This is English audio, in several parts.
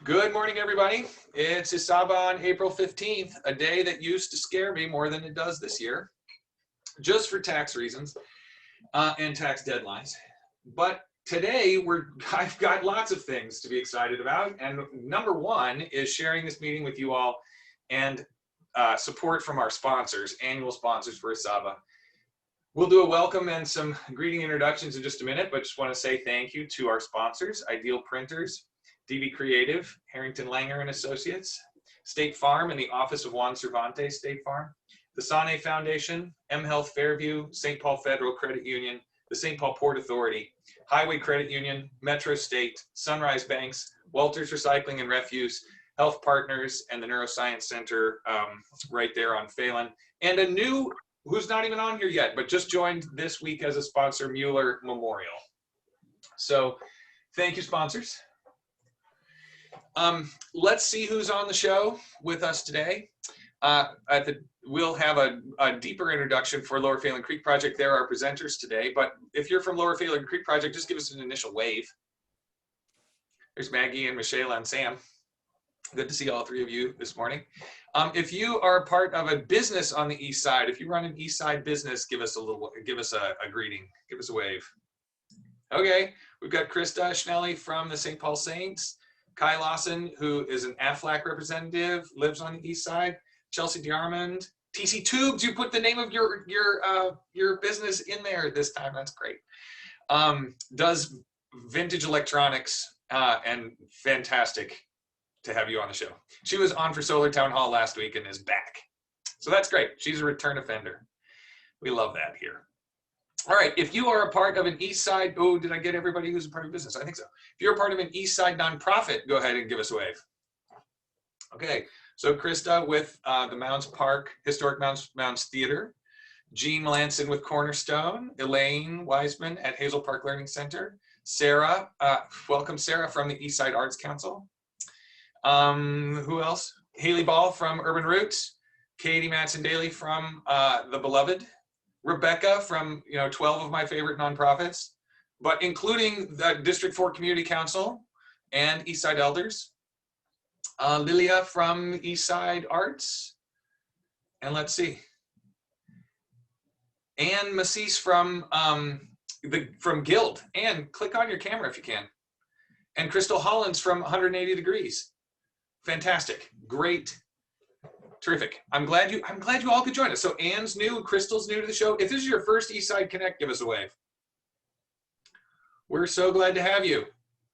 Good morning, everybody. It's ESABA on April 15th, a day that used to scare me more than it does this year, just for tax reasons and tax deadlines. But today, I've got lots of things to be excited about, and number one is sharing this meeting with you all and support from our sponsors, annual sponsors for ESABA. We'll do a welcome and some greeting introductions in just a minute, but just want to say thank you to our sponsors, Ideal Printers, DB Creative, Harrington Langer and Associates, State Farm and the Office of Juan Cervantes State Farm, the Sane Foundation, M Health Fairview, St. Paul Federal Credit Union, the St. Paul Port Authority, Highway Credit Union, Metro State, Sunrise Banks, Walters Recycling and Refuse, Health Partners, and the Neuroscience Center right there on Phalen, and a new, who's not even on here yet, but just joined this week as a sponsor, Mueller Memorial. So thank you, sponsors. Let's see who's on the show with us today. We'll have a deeper introduction for Lower Phalen Creek Project. They're our presenters today, but if you're from Lower Phalen Creek Project, just give us an initial wave. There's Maggie and Michelle and Sam. Good to see all three of you this morning. If you are part of a business on the east side, if you run an east side business, give us a greeting, give us a wave. Okay, we've got Krista Schnelly from the St. Paul Saints, Kai Lawson, who is an AFLAC representative, lives on the east side, Chelsea Diarmond, TC Tubes, you put the name of your business in there this time, that's great. Does vintage electronics and fantastic to have you on the show. She was on for Solar Town Hall last week and is back. So that's great, she's a return offender. We love that here. All right, if you are a part of an East Side, oh, did I get everybody who's a part of business? I think so. If you're a part of an East Side nonprofit, go ahead and give us a wave. Okay, so Krista with the Mounds Park, Historic Mounds Theater, Jean Melanson with Cornerstone, Elaine Wiseman at Hazel Park Learning Center, Sarah, welcome Sarah from the East Side Arts Council. Who else? Haley Ball from Urban Roots, Katie Matson-Daly from The Beloved, Rebecca from 12 of my favorite nonprofits, but including the District 4 Community Council and Eastside Elders, Lilia from Eastside Arts, and let's see, Anne Massis from Guild. Anne, click on your camera if you can, and Crystal Hollins from 180 Degrees. Fantastic, great. Terrific. I'm glad you all could join us. So Anne's new, Crystal's new to the show. If this is your first Eastside Connect, give us a wave. We're so glad to have you.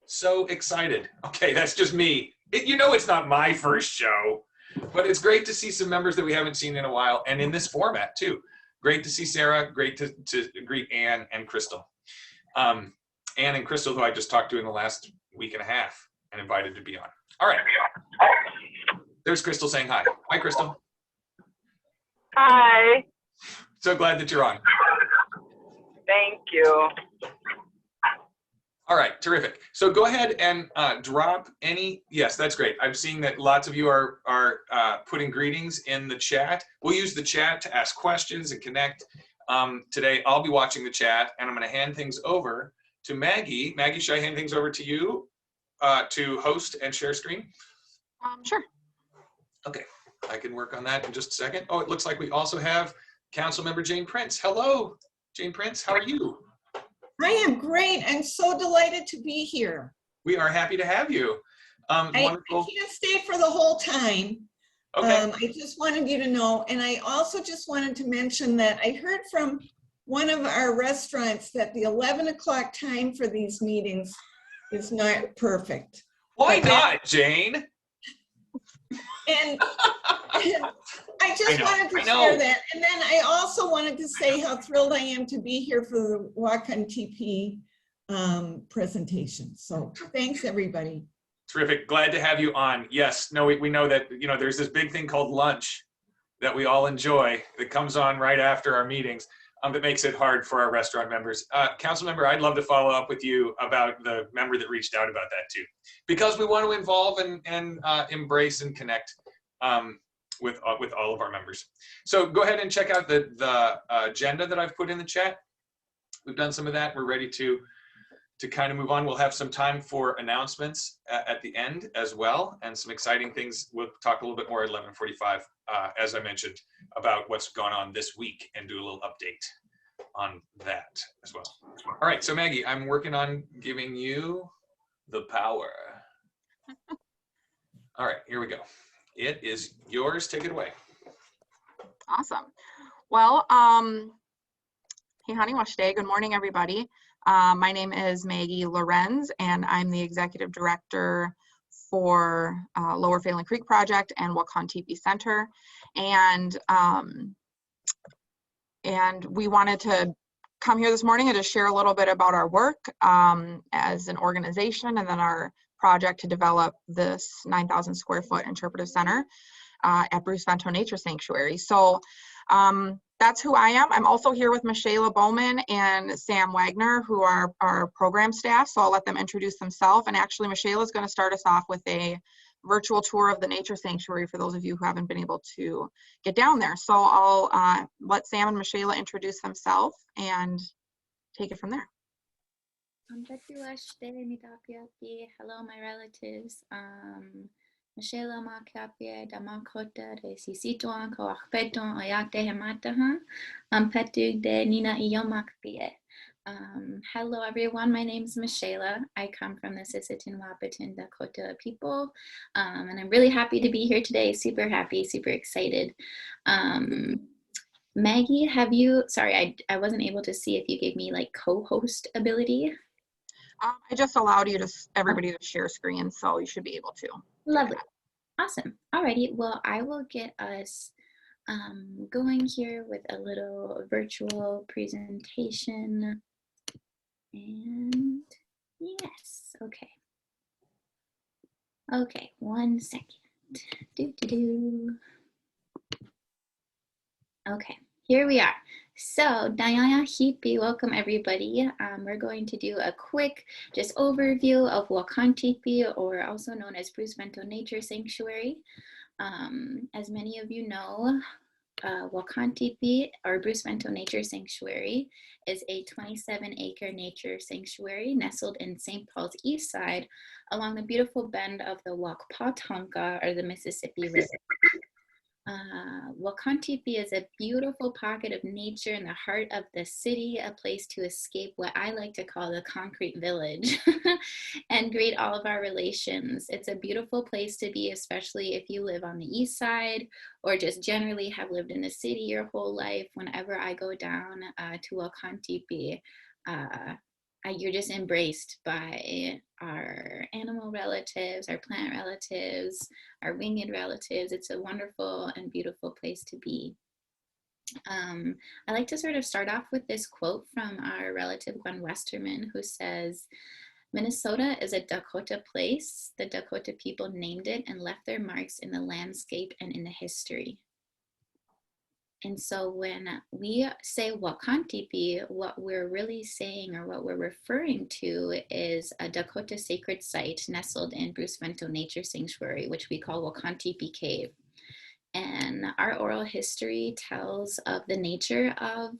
So excited. Okay, that's just me. It's not my first show, but it's great to see some members that we haven't seen in a while, and in this format too. Great to see Sarah. Great to greet Anne and Crystal. Anne and Crystal, who I just talked to in the last week and a half and invited to be on. All right. There's Crystal saying hi. Hi, Crystal. Hi. So glad that you're on. Thank you. All right, terrific. So go ahead and drop any, yes, that's great. I'm seeing that lots of you are putting greetings in the chat. We'll use the chat to ask questions and connect. Today, I'll be watching the chat, and I'm gonna hand things over to Maggie. Maggie, should I hand things over to you to host and share screen? Sure. Okay, I can work on that in just a second. Oh, it looks like we also have Councilmember Jane Prince. Hello, Jane Prince, how are you? I am great. I'm so delighted to be here. We are happy to have you. I can't stay for the whole time. Okay. I just wanted you to know, and I also just wanted to mention that I heard from one of our restaurants that the 11 o'clock time for these meetings is not perfect. Why not, Jane? And I just wanted to share that. And then I also wanted to say how thrilled I am to be here for the Wakan Tipi presentation. So thanks, everybody. Terrific. Glad to have you on. Yes. No, we know that, there's this big thing called lunch that we all enjoy that comes on right after our meetings. That makes it hard for our restaurant members. Council member, I'd love to follow up with you about the member that reached out about that too, because we want to involve and embrace and connect with all of our members. So go ahead and check out the agenda that I've put in the chat. We've done some of that. We're ready to to kind of move on, we'll have some time for announcements at the end as well, and some exciting things. We'll talk a little bit more at 11:45, as I mentioned, about what's gone on this week and do a little update on that as well. All right, so Maggie, I'm working on giving you the power. All right, here we go. It is yours. Take it away. Awesome. Well, hey, honey, wash day. Good morning, everybody. My name is Maggie Lorenz, and I'm the Executive Director for Lower Phalen Creek Project and Wakan Tipi Center. And we wanted to come here this morning and just share a little bit about our work as an organization, and then our project to develop this 9,000 square foot interpretive center at Bruce Vento Nature Sanctuary. So that's who I am. I'm also here with Michaela Bowman and Sam Wagner, who are our program staff. So I'll let them introduce themselves. And actually, Michaela is going to start us off with a virtual tour of the nature sanctuary for those of you who haven't been able to get down there. So I'll let Sam and Michaela introduce themselves and take it from there. Hello, my relatives. Michaela Makapia, Damakota, de Sisituan, Coachpeton, Ayate Hemataha, Petug de Nina Iyomakpie. Hello, everyone. My name is Michaela. I come from the Sisseton Wahpeton Dakota people, and I'm really happy to be here today. Super happy, super excited. Maggie, have you, sorry, I wasn't able to see if you gave me like co-host ability. I just allowed you to everybody to share screen, so you should be able to. Lovely. Awesome. Alrighty. Well, I will get us going here with a little virtual presentation. And yes, okay. Okay, 1 second. Okay, here we are. So, Dayaya Hipi, welcome everybody. We're going to do a quick just overview of Wakan Tipi, or also known as Bruce Vento Nature Sanctuary. As many of you know, Wakan Tipi, or Bruce Vento Nature Sanctuary, is a 27-acre nature sanctuary nestled in St. Paul's east side along the beautiful bend of the Wakpatonka, or the Mississippi River. Wakan Tipi is a beautiful pocket of nature in the heart of the city, a place to escape what I like to call the concrete village and greet all of our relations. It's a beautiful place to be, especially if you live on the east side or just generally have lived in the city your whole life. Whenever I go down to Wakan Tipi, you're just embraced by our animal relatives, our plant relatives, our winged relatives. It's a wonderful and beautiful place to be. I like to sort of start off with this quote from our relative Gwen Westerman, who says, "Minnesota is a Dakota place. The Dakota people named it and left their marks in the landscape and in the history." And so when we say Wakan Tipi, what we're really saying, or what we're referring to, is a Dakota sacred site nestled in Bruce Vento Nature Sanctuary, which we call Wakan Tipi Cave. And our oral history tells of the nature of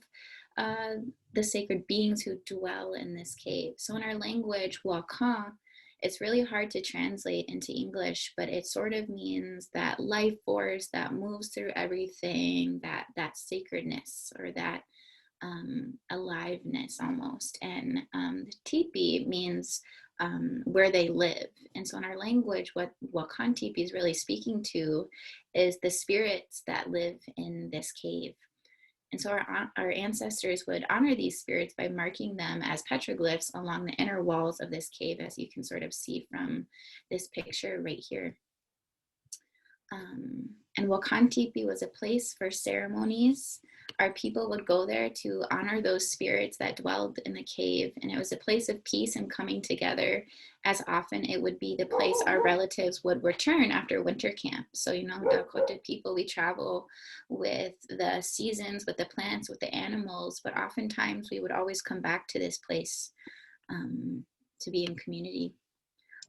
the sacred beings who dwell in this cave. So in our language, Wakan, it's really hard to translate into English, but it sort of means that life force that moves through everything, that sacredness, or that aliveness almost. And the tipi means where they live. And so in our language, what Wakan Tipi is really speaking to is the spirits that live in this cave. And so our ancestors would honor these spirits by marking them as petroglyphs along the inner walls of this cave, as you can sort of see from this picture right here. And Wakan Tipi was a place for ceremonies. Our people would go there to honor those spirits that dwelled in the cave. And it was a place of peace and coming together, as often it would be the place our relatives would return after winter camp. So, you know, Dakota people, we travel with the seasons, with the plants, with the animals, but oftentimes we would always come back to this place to be in community.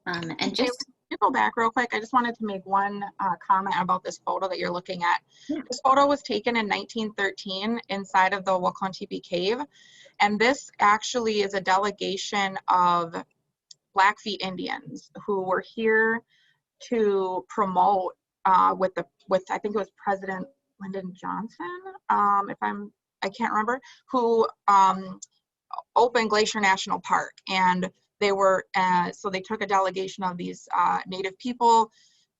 And just, go back real quick, I just wanted to make one comment about this photo that you're looking at. This photo was taken in 1913 inside of the Wakan Tipi cave. And this actually is a delegation of Blackfeet Indians who were here to promote with I think it was President Lyndon Johnson, I can't remember, who opened Glacier National Park. And they were, so they took a delegation of these Native people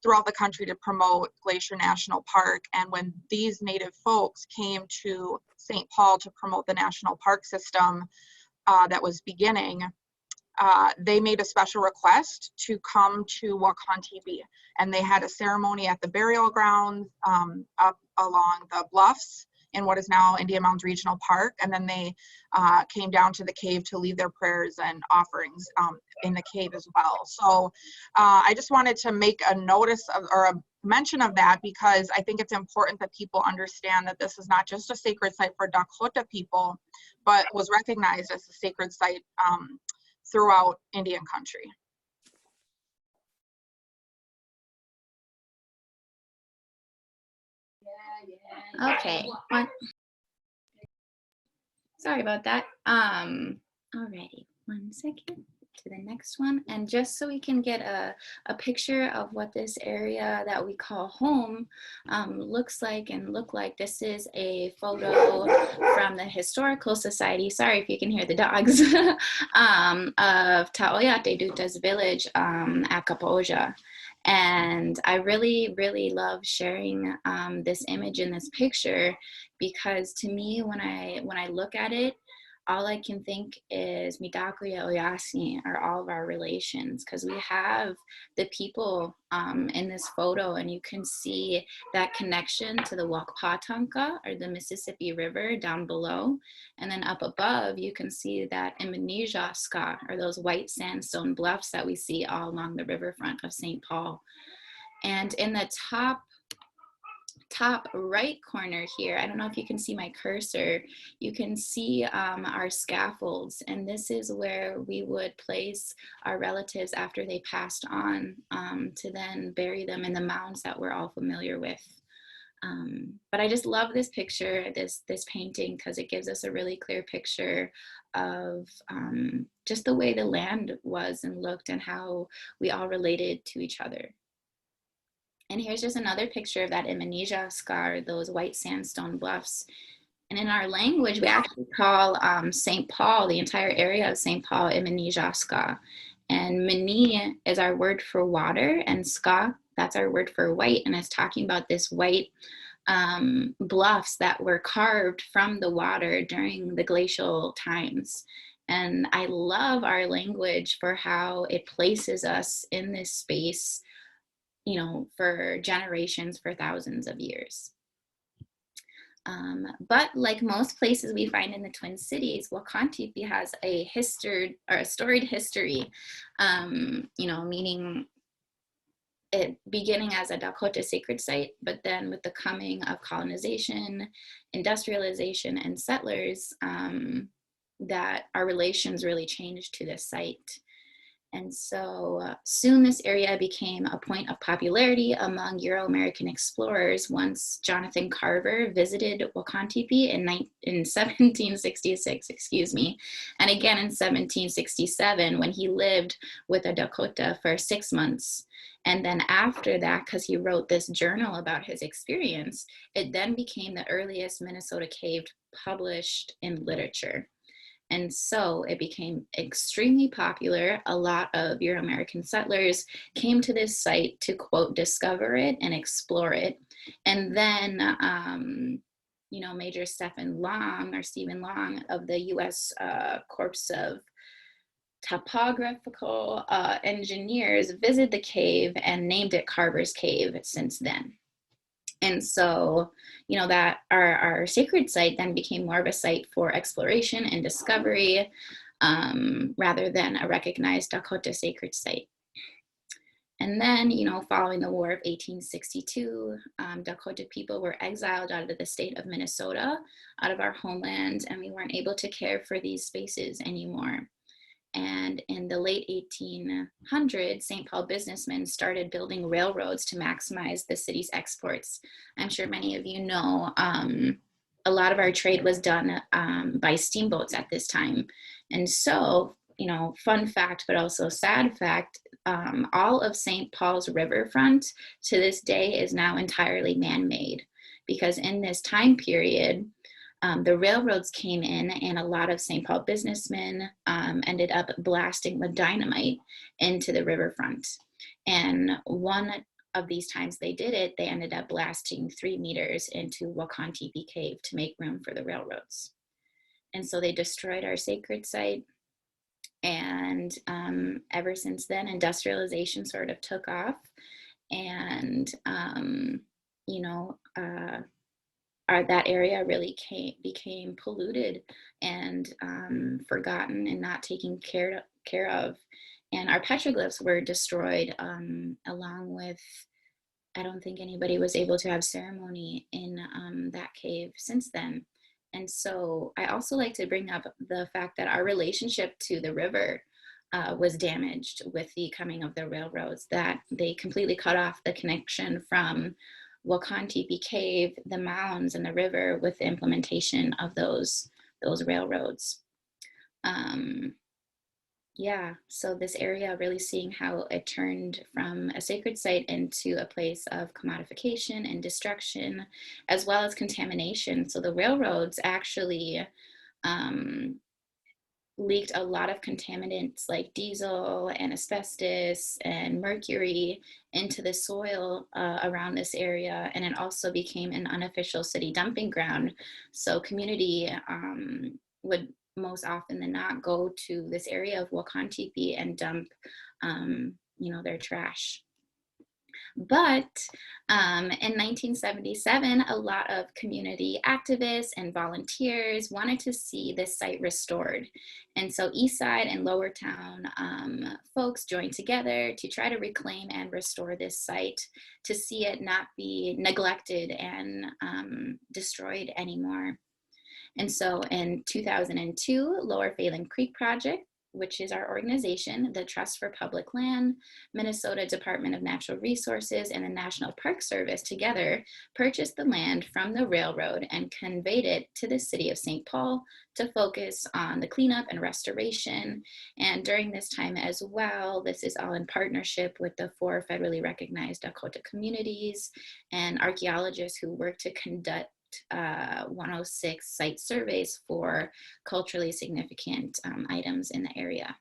throughout the country to promote Glacier National Park. And when these Native folks came to St. Paul to promote the national park system that was beginning, they made a special request to come to Wakan Tipi, and they had a ceremony at the burial grounds up along the bluffs in what is now Indian Mounds Regional Park, and then they came down to the cave to leave their prayers and offerings in the cave as well. So I just wanted to make a notice of, or a mention of that, because I think it's important that people understand that this is not just a sacred site for Dakota people, but was recognized as a sacred site throughout Indian country. Okay. Sorry about that. Alrighty, 1 second to the next one. And just so we can get a picture of what this area that we call home looks like and look like, this is a photo from the Historical Society. Sorry if you can hear the dogs, of Taoyate Duta's village at Kapoja. And I really, really love sharing this image in this picture, because to me, when I look at it, all I can think is Midakuya Oyasni, are all of our relations, because we have the people in this photo, and you can see that connection to the Wakpatanka, or the Mississippi River, down below. And then up above, you can see that Indonesia Ska, or those white sandstone bluffs that we see all along the riverfront of St. Paul. And in the top right corner here, I don't know if you can see my cursor, you can see our scaffolds, and this is where we would place our relatives after they passed on, to then bury them in the mounds that we're all familiar with. But I just love this picture, this painting, because it gives us a really clear picture of just the way the land was and looked, and how we all related to each other. And here's just another picture of that Indonesia scar, those white sandstone bluffs. And in our language, we actually call St. Paul, the entire area of St. Paul, Indonesia Ska. And Mani is our word for water, and Ska, that's our word for white. And it's talking about this white bluffs that were carved from the water during the glacial times. And I love our language for how it places us in this space, you know, for generations, for thousands of years. But like most places we find in the Twin Cities, Wakan Tipi has a storied history, you know, meaning it beginning as a Dakota sacred site, but then with the coming of colonization, industrialization, and settlers, that our relations really changed to this site. And so soon this area became a point of popularity among Euro-American explorers once Jonathan Carver visited Wakan Tipi in 1766, excuse me, and again in 1767 when he lived with a Dakota for 6 months. And then after that, because he wrote this journal about his experience, it then became the earliest Minnesota cave published in literature. And so it became extremely popular. A lot of Euro-American settlers came to this site to, quote, discover it and explore it. And then, you know, Major Stephen Long of the U.S. Corps of Topographical Engineers visited the cave and named it Carver's Cave since then. And so, you know, that our sacred site then became more of a site for exploration and discovery, rather than a recognized Dakota sacred site. And then, you know, following the War of 1862, Dakota people were exiled out of the state of Minnesota, out of our homeland, and we weren't able to care for these spaces anymore. And in the late 1800s, St. Paul businessmen started building railroads to maximize the city's exports. I'm sure many of you know a lot of our trade was done by steamboats at this time. And so, you know, fun fact, but also sad fact, all of St. Paul's riverfront to this day is now entirely man-made, because in this time period, the railroads came in and a lot of St. Paul businessmen ended up blasting with dynamite into the riverfront. And one of these times they did it, they ended up blasting 3 meters into Wakan Tipi Cave to make room for the railroads. And so they destroyed our sacred site. And ever since then, industrialization sort of took off. And, you know, that area really became polluted and forgotten and not taken care of. And our petroglyphs were destroyed along with, I don't think anybody was able to have ceremony in that cave since then. And so I also like to bring up the fact that our relationship to the river was damaged with the coming of the railroads, that they completely cut off the connection from Wakan Tipi Cave, the mounds, and the river with the implementation of those railroads. Yeah, so this area really seeing how it turned from a sacred site into a place of commodification and destruction, as well as contamination. So the railroads actually leaked a lot of contaminants like diesel and asbestos and mercury into the soil around this area. And it also became an unofficial city dumping ground. So community would most often than not go to this area of Wakan Tipi and dump, you know, their trash. But in 1977, a lot of community activists and volunteers wanted to see this site restored. And so Eastside and Lower Town folks joined together to try to reclaim and restore this site, to see it not be neglected and destroyed anymore. And so in 2002, Lower Phalen Creek Project, which is our organization, the Trust for Public Land, Minnesota Department of Natural Resources, and the National Park Service together purchased the land from the railroad and conveyed it to the city of St. Paul to focus on the cleanup and restoration. And during this time as well, this is all in partnership with the 4 federally recognized Dakota communities and archaeologists who work to conduct 106 site surveys for culturally significant items in the area.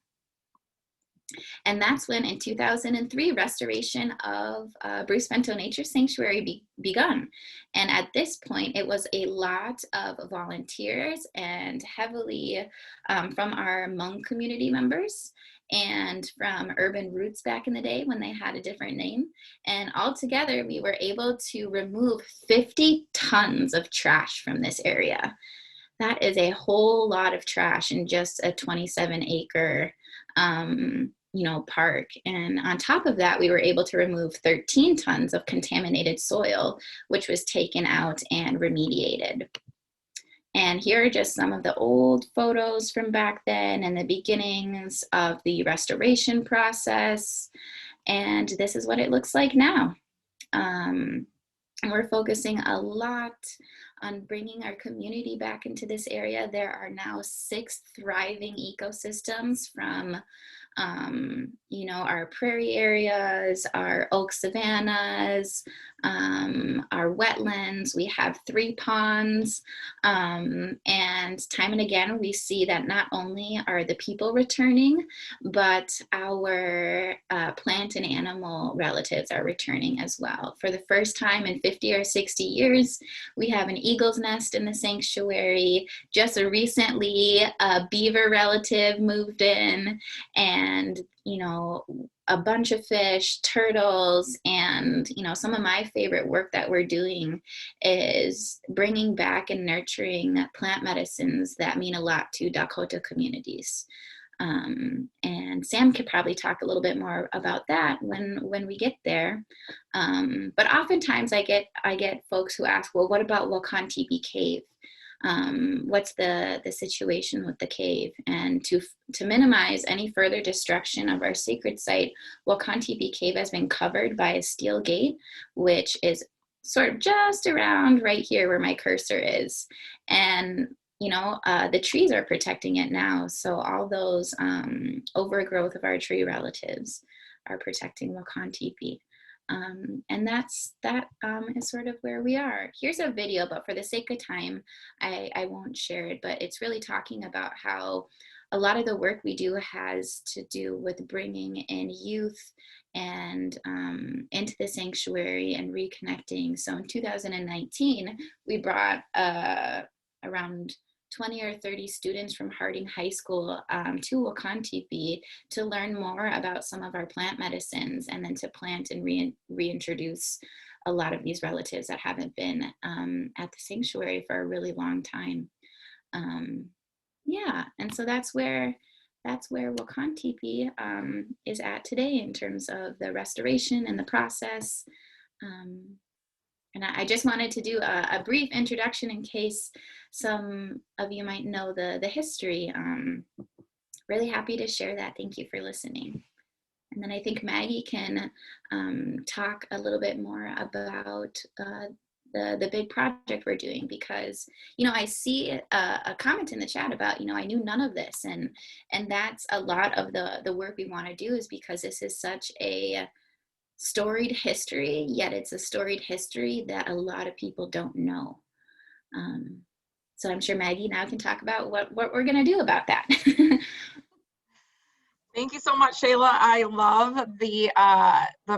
And that's when in 2003, restoration of Bruce Vento Nature Sanctuary begun. And at this point, it was a lot of volunteers and heavily from our Hmong community members and from Urban Roots back in the day when they had a different name. And altogether, we were able to remove 50 tons of trash from this area. That is a whole lot of trash in just a 27-acre you know, park. And on top of that, we were able to remove 13 tons of contaminated soil, which was taken out and remediated. And here are just some of the old photos from back then and the beginnings of the restoration process. And this is what it looks like now. And we're focusing a lot on bringing our community back into this area. There are now 6 thriving ecosystems from you know, our prairie areas, our oak savannas, our wetlands. We have 3 ponds, and time and again we see that not only are the people returning, but our plant and animal relatives are returning as well. For the first time in 50 or 60 years, we have an eagle's nest in the sanctuary. Just recently, a beaver relative moved in, and you know, a bunch of fish, turtles, and you know, some of my favorite work that we're doing is bringing back and nurturing plant medicines that mean a lot to Dakota communities. And Sam could probably talk a little bit more about that when we get there. But oftentimes I get folks who ask, well, what about Wakan Tipi Cave? what's the situation with the cave, and to minimize any further destruction of our sacred site, Wakan Tipi Cave has been covered by a steel gate, which is sort of just around right here where my cursor is. And the trees are protecting it now. So all those overgrowth of our tree relatives are protecting Wakan Tipi. And that is sort of where we are. Here's a video, but for the sake of time, I won't share it, but it's really talking about how a lot of the work we do has to do with bringing in youth and into the sanctuary and reconnecting. So in 2019, we brought around 20 or 30 students from Harding High School to Wakan Tipi to learn more about some of our plant medicines, and then to plant and reintroduce a lot of these relatives that haven't been at the sanctuary for a really long time. Yeah, and so that's where Wakan Tipi is at today in terms of the restoration and the process. And I just wanted to do a brief introduction in case some of you might know the history. Really happy to share that. Thank you for listening. And then I think Maggie can talk a little bit more about the big project we're doing, because I see a comment in the chat about I knew none of this, and that's a lot of the work we want to do, is because this is such a storied history, yet it's a storied history that a lot of people don't know. So I'm sure Maggie now can talk about what we're going to do about that. Thank you so much, Shayla. I love the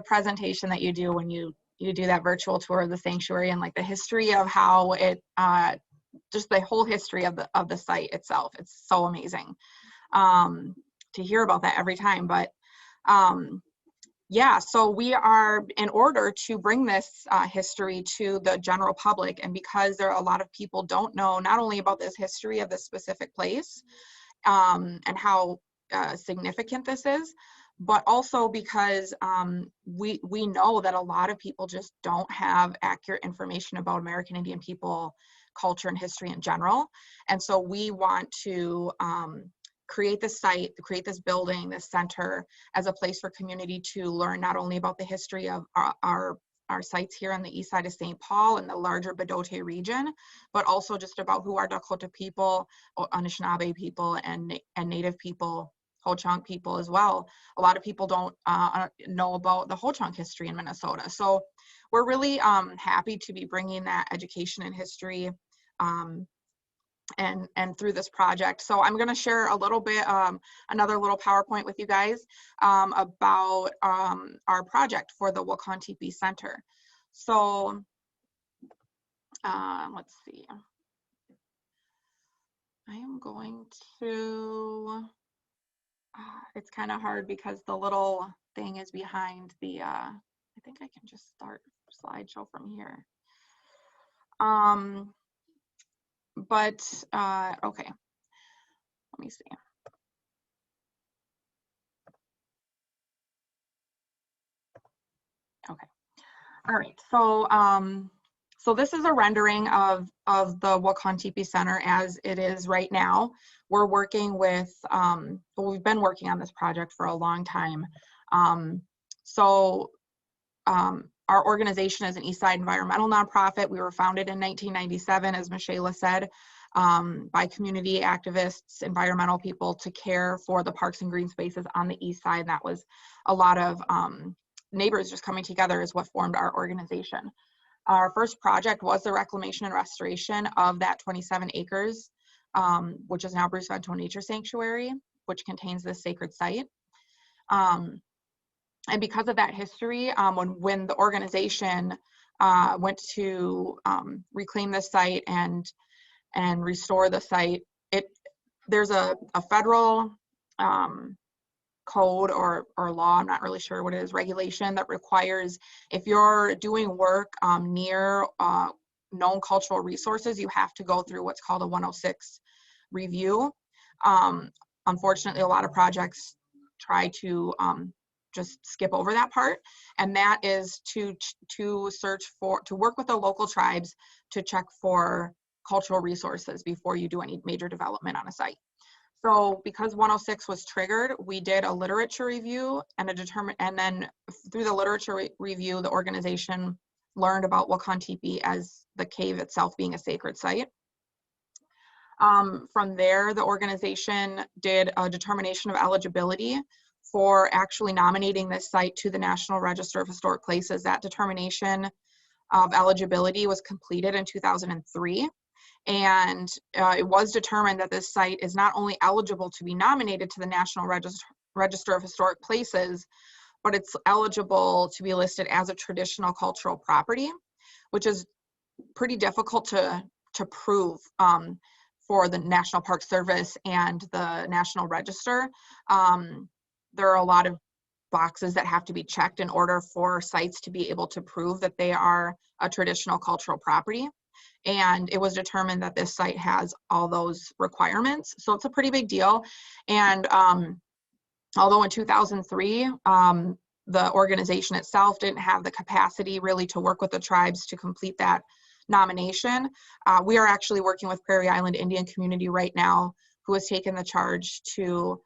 presentation that you do when you do that virtual tour of the sanctuary, and like the history of how it, just the whole history of the site itself. It's so amazing to hear about that every time. But yeah, so we are, in order to bring this history to the general public, and because there are a lot of people don't know not only about this history of this specific place and how significant this is, but also because we know that a lot of people just don't have accurate information about American Indian people, culture, and history in general. And so we want to create this site, create this building, this center, as a place for community to learn not only about the history of our sites here on the east side of St. Paul and the larger Bdote region, but also just about who our Dakota people, Anishinaabe people, and Native people, Ho-Chunk people as well. A lot of people don't know about the Ho-Chunk history in Minnesota. So we're really happy to be bringing that education and history and through this project. So I'm going to share a little bit, another little PowerPoint with you guys about our project for the Wakan Tipi Center. So let's see. I am going to, it's kind of hard because the little thing is behind the, I think I can just start slideshow from here. But okay, let me see. Okay, all right. So so this is a rendering of the Wakan Tipi Center as it is right now. We're working with, we've been working on this project for a long time. Our organization is an Eastside environmental nonprofit. We were founded in 1997, as Michela said, by community activists, environmental people, to care for the parks and green spaces on the east side. That was a lot of neighbors just coming together is what formed our organization. Our first project was the reclamation and restoration of that 27 acres, which is now Bruce Vento Nature Sanctuary, which contains this sacred site. And because of that history, when the organization went to reclaim the site and restore the site, there's a federal code or law, I'm not really sure what it is, regulation that requires, if you're doing work near known cultural resources, you have to go through what's called a 106 review. Unfortunately, a lot of projects try to just skip over that part, and that is to work with the local tribes to check for cultural resources before you do any major development on a site. So because 106 was triggered, we did a literature review and then through the literature review, the organization learned about Wakan Tipi as the cave itself being a sacred site. From there, the organization did a determination of eligibility for actually nominating this site to the National Register of Historic Places. That determination of eligibility was completed in 2003. And it was determined that this site is not only eligible to be nominated to the National Register of Historic Places, but it's eligible to be listed as a traditional cultural property, which is pretty difficult to prove for the National Park Service and the National Register. There are a lot of boxes that have to be checked in order for sites to be able to prove that they are a traditional cultural property. And it was determined that this site has all those requirements. So it's a pretty big deal. And although in 2003, the organization itself didn't have the capacity really to work with the tribes to complete that nomination, we are actually working with Prairie Island Indian community right now, who has taken the charge to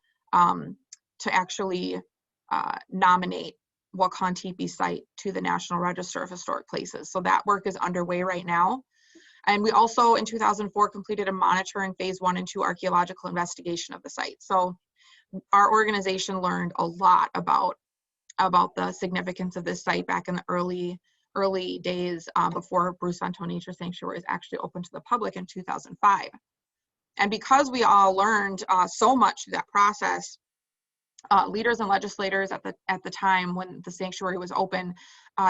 actually nominate Wakan Tipi site to the National Register of Historic Places. So that work is underway right now. And we also in 2004 completed a monitoring phase 1 and 2 archaeological investigation of the site. So our organization learned a lot about the significance of this site back in the early days before Bruce Vento Nature Sanctuary was actually open to the public in 2005. And because we all learned so much through that process, leaders and legislators at the time when the sanctuary was open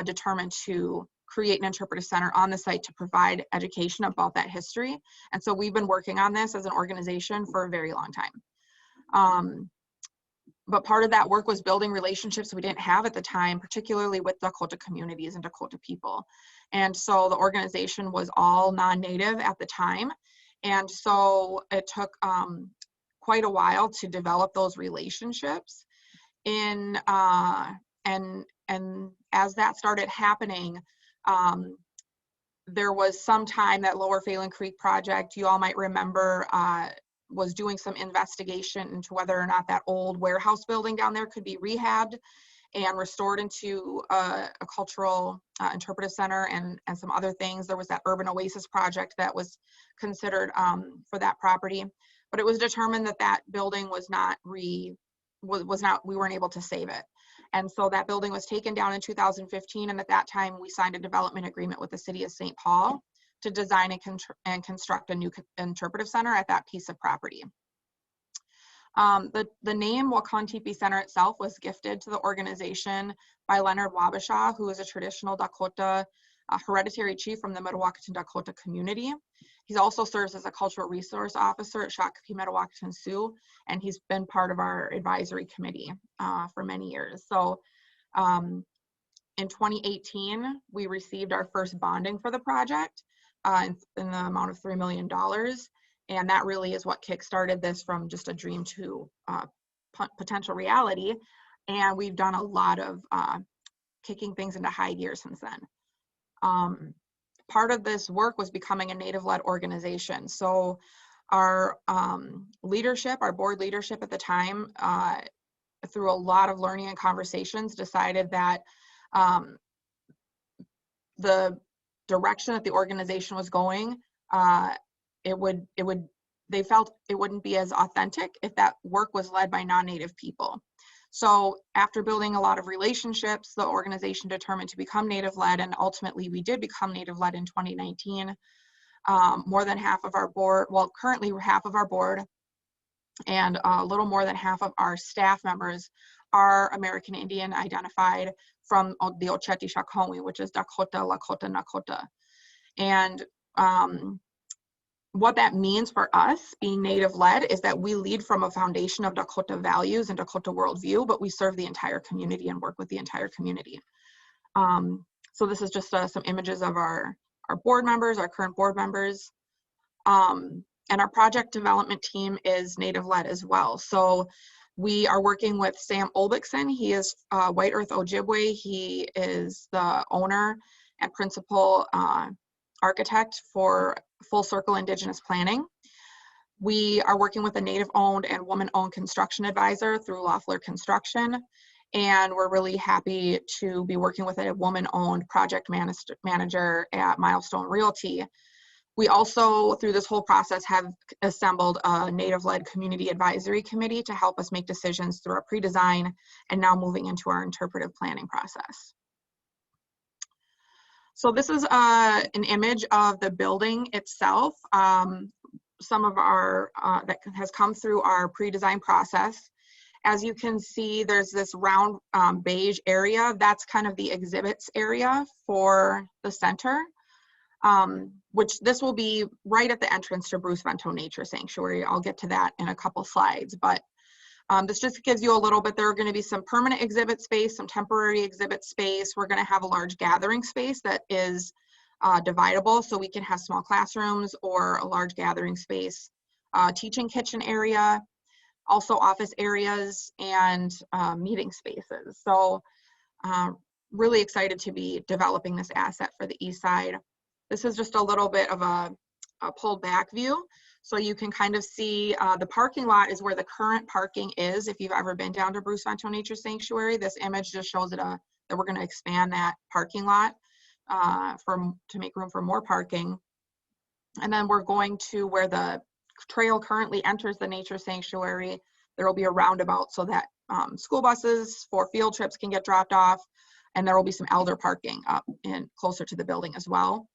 determined to create an interpretive center on the site to provide education about that history. And so we've been working on this as an organization for a very long time. But part of that work was building relationships we didn't have at the time, particularly with Dakota communities and Dakota people. And so the organization was all non-native at the time. And so it took quite a while to develop those relationships. And as that started happening, there was some time that Lower Phalen Creek Project, you all might remember, was doing some investigation into whether or not that old warehouse building down there could be rehabbed and restored into a cultural interpretive center and some other things. There was that urban oasis project that was considered for that property, but it was determined that that building was not, we weren't able to save it. And so that building was taken down in 2015, and at that time we signed a development agreement with the city of St. Paul to design and construct a new interpretive center at that piece of property. The name Wakan Tipi Center itself was gifted to the organization by Leonard Wabasha, who is a traditional Dakota hereditary chief from the Mdewakanton Dakota community. He also serves as a cultural resource officer at Shakopee Mdewakanton Sioux, and he's been part of our advisory committee for many years. So in 2018, we received our first bonding for the project in the amount of $3 million. And that really is what kickstarted this from just a dream to potential reality. And we've done a lot of kicking things into high gear since then. Part of this work was becoming a Native-led organization. So our leadership, our board leadership at the time, through a lot of learning and conversations, decided that the direction that the organization was going, they felt it wouldn't be as authentic if that work was led by non-Native people. So after building a lot of relationships, the organization determined to become Native-led, and ultimately we did become Native-led in 2019. More than half of our board, well, currently half of our board and a little more than half of our staff members are American Indian identified from the Oceti Sakowin, which is Dakota, Lakota, Nakota. And what that means for us being Native-led is that we lead from a foundation of Dakota values and Dakota worldview, but we serve the entire community and work with the entire community. So this is just some images of our board members, our current board members. And our project development team is Native-led as well. So we are working with Sam Olbixson. He is White Earth Ojibwe. He is the owner and principal architect for Full Circle Indigenous Planning. We are working with a Native-owned and woman-owned construction advisor through Loeffler Construction, and we're really happy to be working with a woman-owned project manager at Milestone Realty. We also, through this whole process, have assembled a Native-led community advisory committee to help us make decisions through our pre-design and now moving into our interpretive planning process. So this is an image of the building itself. Some of our, that has come through our pre-design process. As you can see, there's this round beige area. That's kind of the exhibits area for the center, which this will be right at the entrance to Bruce Vento Nature Sanctuary. I'll get to that in a couple slides, but this just gives you a little bit. There are going to be some permanent exhibit space, some temporary exhibit space. We're going to have a large gathering space that is dividable, so we can have small classrooms or a large gathering space, teaching kitchen area, also office areas and meeting spaces. So really excited to be developing this asset for the east side. This is just a little bit of a pulled back view. So you can kind of see the parking lot is where the current parking is. If you've ever been down to Bruce Vento Nature Sanctuary, this image just shows it that we're going to expand that parking lot to make room for more parking. And then we're going to where the trail currently enters the nature sanctuary. There will be a roundabout so that school buses for field trips can get dropped off, and there will be some elder parking up in closer to the building as well.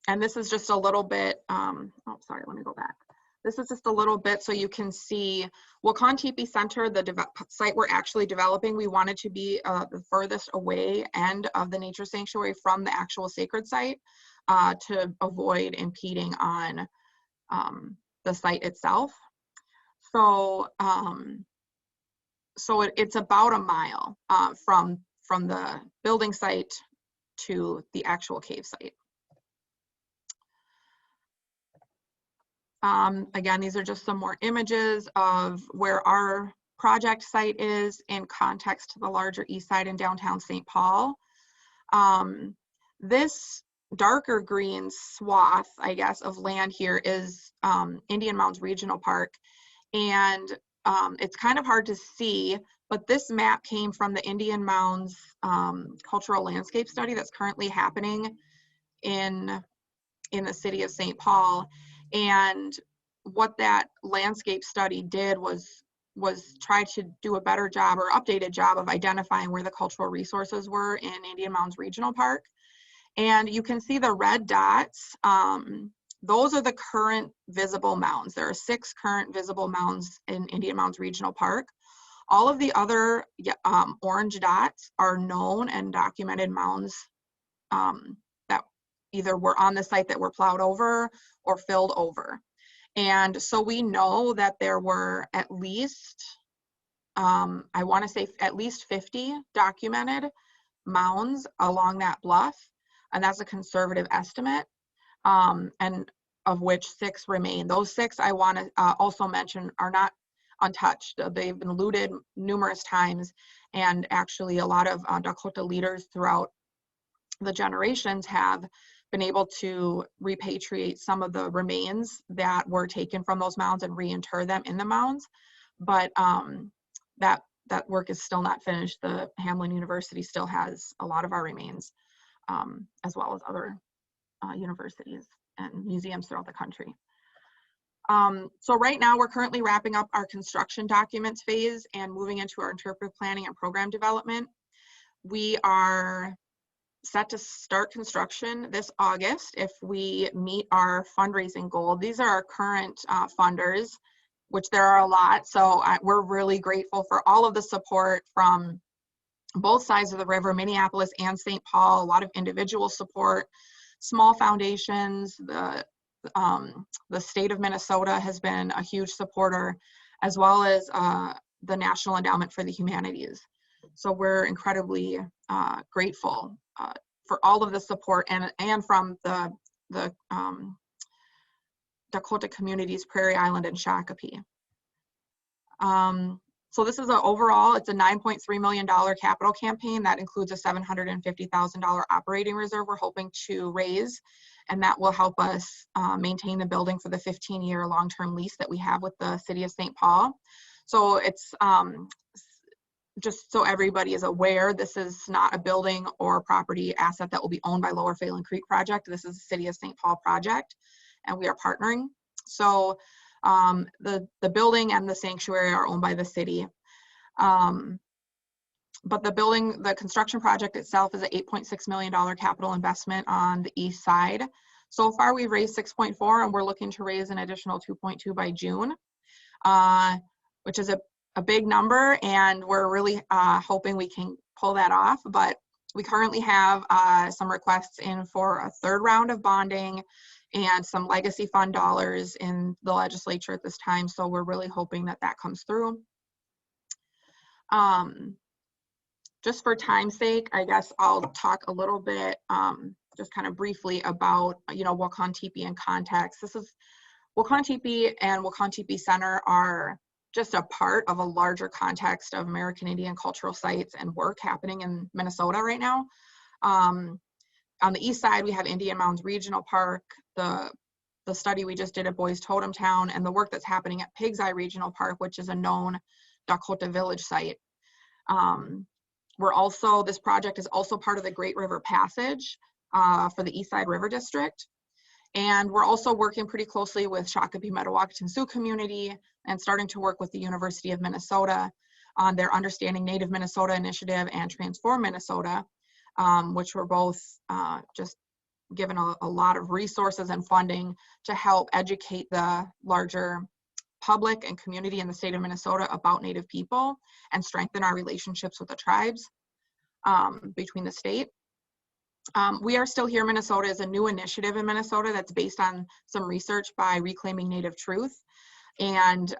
And this is just a little bit, oh, sorry, let me go back. This is just a little bit so you can see Wakan Tipi Center, the site we're actually developing. We wanted to be the furthest away end of the nature sanctuary from the actual sacred site to avoid impeding on the site itself. So, it's about a mile from the building site to the actual cave site. Again, these are just some more images of where our project site is in context to the larger east side and downtown St. Paul. This darker green swath, I guess, of land here is Indian Mounds Regional Park. And it's kind of hard to see, but this map came from the Indian Mounds cultural landscape study that's currently happening in the city of St. Paul. And what that landscape study did was try to do a better job or updated job of identifying where the cultural resources were in Indian Mounds Regional Park. And you can see the red dots. Those are the current visible mounds. There are 6 current visible mounds in Indian Mounds Regional Park. All of the other orange dots are known and documented mounds that either were on the site that were plowed over or filled over. And so we know that there were at least, I want to say at least 50 documented mounds along that bluff. And that's a conservative estimate. And of which 6 remain. Those 6 I want to also mention are not untouched. They've been looted numerous times, and actually a lot of Dakota leaders throughout the generations have been able to repatriate some of the remains that were taken from those mounds and reinter them in the mounds. But that work is still not finished. The Hamlin University still has a lot of our remains, as well as other universities and museums throughout the country. So right now we're currently wrapping up our construction documents phase and moving into our interpretive planning and program development. We are set to start construction this August if we meet our fundraising goal. These are our current funders, which there are a lot. So we're really grateful for all of the support from both sides of the river, Minneapolis and St. Paul, a lot of individual support, small foundations. The state of Minnesota has been a huge supporter, as well as the National Endowment for the Humanities. So we're incredibly grateful for all of the support and from the Dakota communities, Prairie Island and Shakopee. So this is overall, it's a $9.3 million capital campaign that includes a $750,000 operating reserve we're hoping to raise, and that will help us maintain the building for the 15-year long-term lease that we have with the City of St. Paul. So it's just so everybody is aware, this is not a building or property asset that will be owned by Lower Phalen Creek Project. This is the City of St. Paul project, and we are partnering. So the building and the sanctuary are owned by the city. But the construction project itself is an $8.6 million capital investment on the east side. So far, we've raised 6.4, and we're looking to raise an additional 2.2 by June, which is a big number, and we're really hoping we can pull that off. But we currently have some requests in for a third round of bonding and some legacy fund dollars in the legislature at this time. So we're really hoping that that comes through. Just for time's sake, I guess I'll talk a little bit, just kind of briefly about, Wakan Tipi in context. This is Wakan Tipi and Wakan Tipi Center are just a part of a larger context of American Indian cultural sites and work happening in Minnesota right now. On the east side, we have Indian Mounds Regional Park, the study we just did at Boys Totem Town, and the work that's happening at Pig's Eye Regional Park, which is a known Dakota village site. This project is also part of the Great River Passage for the East Side River District. And we're also working pretty closely with Shakopee Metawakan Sioux community and starting to work with the University of Minnesota on their Understanding Native Minnesota initiative and Transform Minnesota, which were both just given a lot of resources and funding to help educate the larger public and community in the state of Minnesota about Native people and strengthen our relationships with the tribes between the state. We Are Still Here Minnesota is a new initiative in Minnesota that's based on some research by Reclaiming Native Truth. And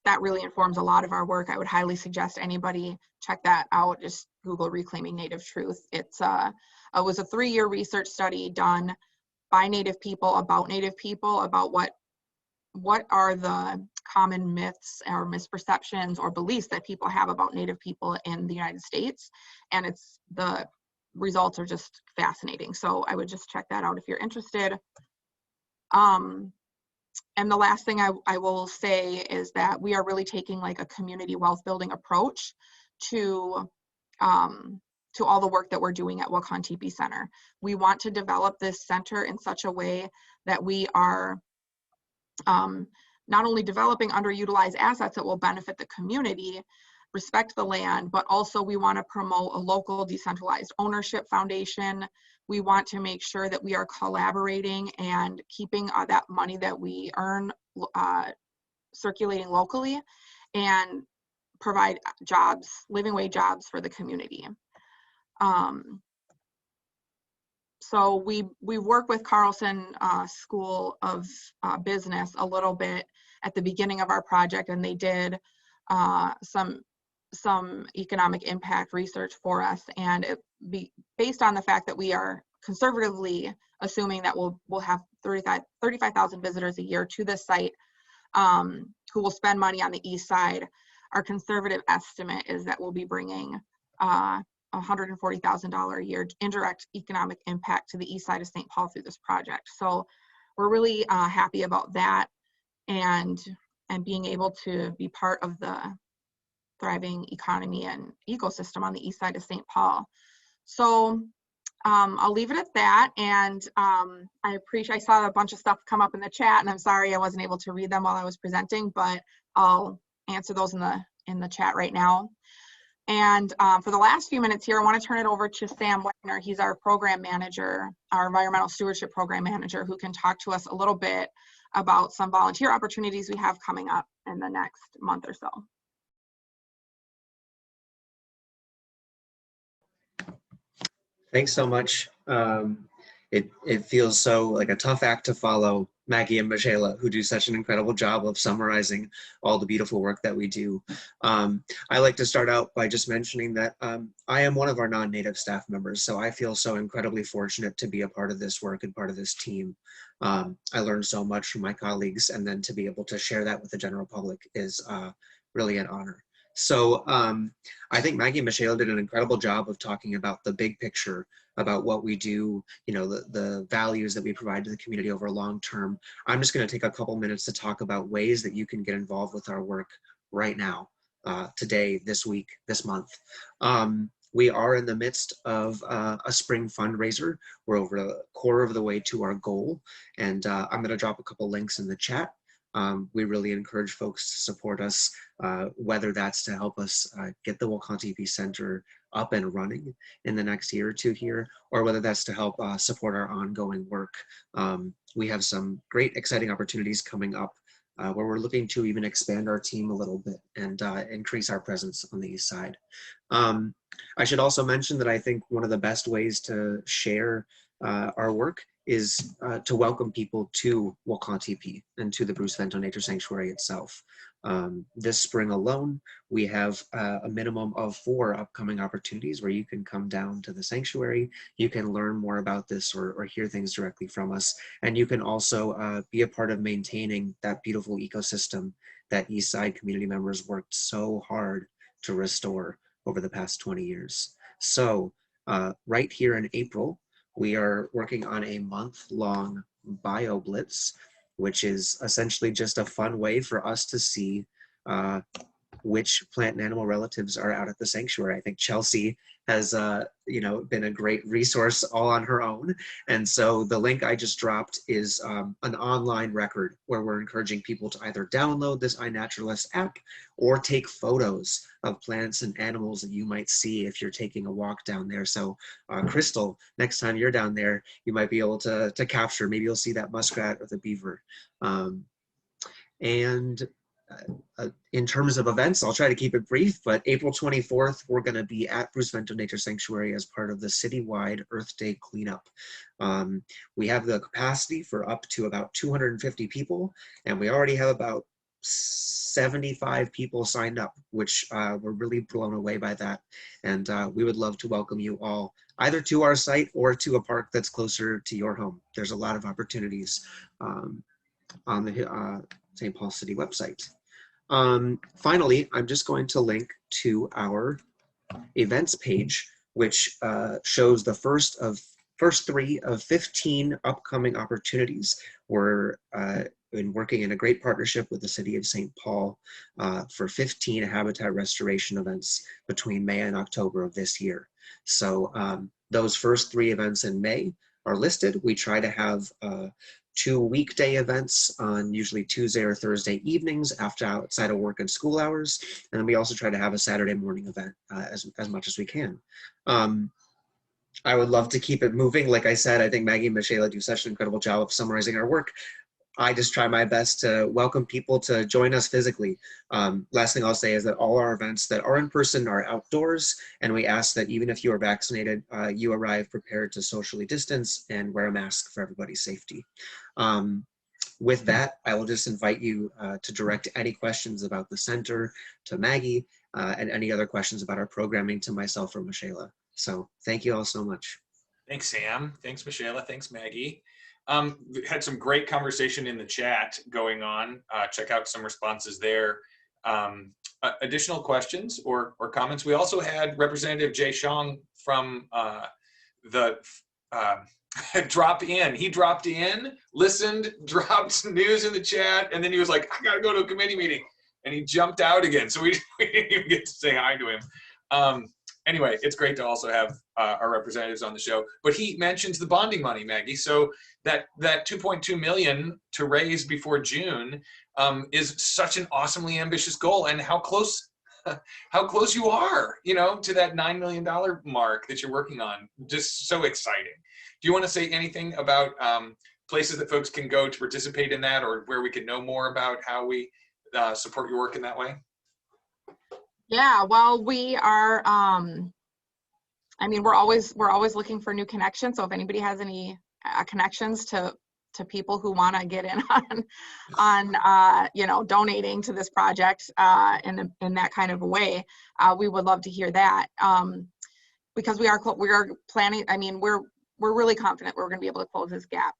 that really informs a lot of our work. I would highly suggest anybody check that out. Just Google Reclaiming Native Truth. It was a 3-year research study done by Native people, about what are the common myths or misperceptions or beliefs that people have about Native people in the United States. And the results are just fascinating. So I would just check that out if you're interested. And the last thing I will say is that we are really taking like a community wealth building approach to all the work that we're doing at Wakan Tipi Center. We want to develop this center in such a way that we are not only developing underutilized assets that will benefit the community, respect the land, but also we want to promote a local decentralized ownership foundation. We want to make sure that we are collaborating and keeping that money that we earn circulating locally and provide jobs, living wage jobs for the community. So we work with Carlson School of Business a little bit at the beginning of our project, and they did some economic impact research for us, and based on the fact that we are conservatively assuming that we'll have 35,000 visitors a year to this site who will spend money on the east side. Our conservative estimate is that we'll be bringing $140,000 a year indirect economic impact to the east side of St. Paul through this project. So we're really happy about that and being able to be part of the thriving economy and ecosystem on the east side of St. Paul. So I'll leave it at that. And I saw a bunch of stuff come up in the chat, and I'm sorry I wasn't able to read them while I was presenting, but I'll answer those in the chat right now. And for the last few minutes here, I want to turn it over to Sam Wagner. He's our program manager, our environmental stewardship program manager, who can talk to us a little bit about some volunteer opportunities we have coming up in the next month or so. Thanks so much. It feels so like a tough act to follow, Maggie and Michaela, who do such an incredible job of summarizing all the beautiful work that we do. I like to start out by just mentioning that I am one of our non-native staff members, so I feel so incredibly fortunate to be a part of this work and part of this team. I learned so much from my colleagues, and then to be able to share that with the general public is really an honor. So I think Maggie and Michelle did an incredible job of talking about the big picture, about what we do, you know, the values that we provide to the community over a long term. I'm just going to take a couple minutes to talk about ways that you can get involved with our work right now, today, this week, this month. We are in the midst of a spring fundraiser. We're over a quarter of the way to our goal, and I'm going to drop a couple links in the chat. We really encourage folks to support us, whether that's to help us get the Wakan Tipi Center up and running in the next year or two here, or whether that's to help support our ongoing work. We have some great, exciting opportunities coming up where we're looking to even expand our team a little bit and increase our presence on the east side. I should also mention that I think one of the best ways to share our work is to welcome people to Wakan Tipi and to the Bruce Vento Nature Sanctuary itself. This spring alone, we have a minimum of 4 upcoming opportunities where you can come down to the sanctuary. You can learn more about this or hear things directly from us. And you can also be a part of maintaining that beautiful ecosystem that Eastside community members worked so hard to restore over the past 20 years. So right here in April, we are working on a month-long bio blitz, which is essentially just a fun way for us to see which plant and animal relatives are out at the sanctuary. I think Chelsea has been a great resource all on her own. And so the link I just dropped is an online record where we're encouraging people to either download this iNaturalist app or take photos of plants and animals that you might see if you're taking a walk down there. So Crystal, next time you're down there, you might be able to capture, maybe you'll see that muskrat or the beaver. In terms of events, I'll try to keep it brief, but April 24th, we're going to be at Bruce Vento Nature Sanctuary as part of the citywide Earth Day cleanup. We have the capacity for up to about 250 people, and we already have about 75 people signed up, which we're really blown away by that. And we would love to welcome you all either to our site or to a park that's closer to your home. There's a lot of opportunities on the St. Paul City website. Finally, I'm just going to link to our events page, which shows the first 3 of 15 upcoming opportunities. We're been working in a great partnership with the City of St. Paul for 15 habitat restoration events between May and October of this year. So those first 3 events in May are listed. We try to have 2 weekday events on usually Tuesday or Thursday evenings outside of work and school hours. And then we also try to have a Saturday morning event as much as we can. I would love to keep it moving. Like I said, I think Maggie and Michelle do such an incredible job of summarizing our work. I just try my best to welcome people to join us physically. Last thing I'll say is that all our events that are in person are outdoors, and we ask that even if you are vaccinated, you arrive prepared to socially distance and wear a mask for everybody's safety. With that, I will just invite you to direct any questions about the center to Maggie and any other questions about our programming to myself or Michelle. So thank you all so much. Thanks, Sam. Thanks, Michelle. Thanks, Maggie. We had some great conversation in the chat going on. Check out some responses there. Additional questions or comments. We also had Representative Jay Shong from the drop in. He dropped in, listened, dropped news in the chat, and then he was like, I gotta go to a committee meeting. And he jumped out again. So we didn't even get to say hi to him. Anyway, it's great to also have our representatives on the show. But he mentions the bonding money, Maggie. So that 2.2 million to raise before June is such an awesomely ambitious goal. And how close you are, to that $9 million mark that you're working on. Just so exciting. Do you want to say anything about places that folks can go to participate in that, or where we can know more about how we support your work in that way? Yeah, well, we are, we're always looking for new connections. So if anybody has any connections to people who want to get in on donating to this project in that kind of a way, we would love to hear that, because we are planning. We're really confident we're going to be able to close this gap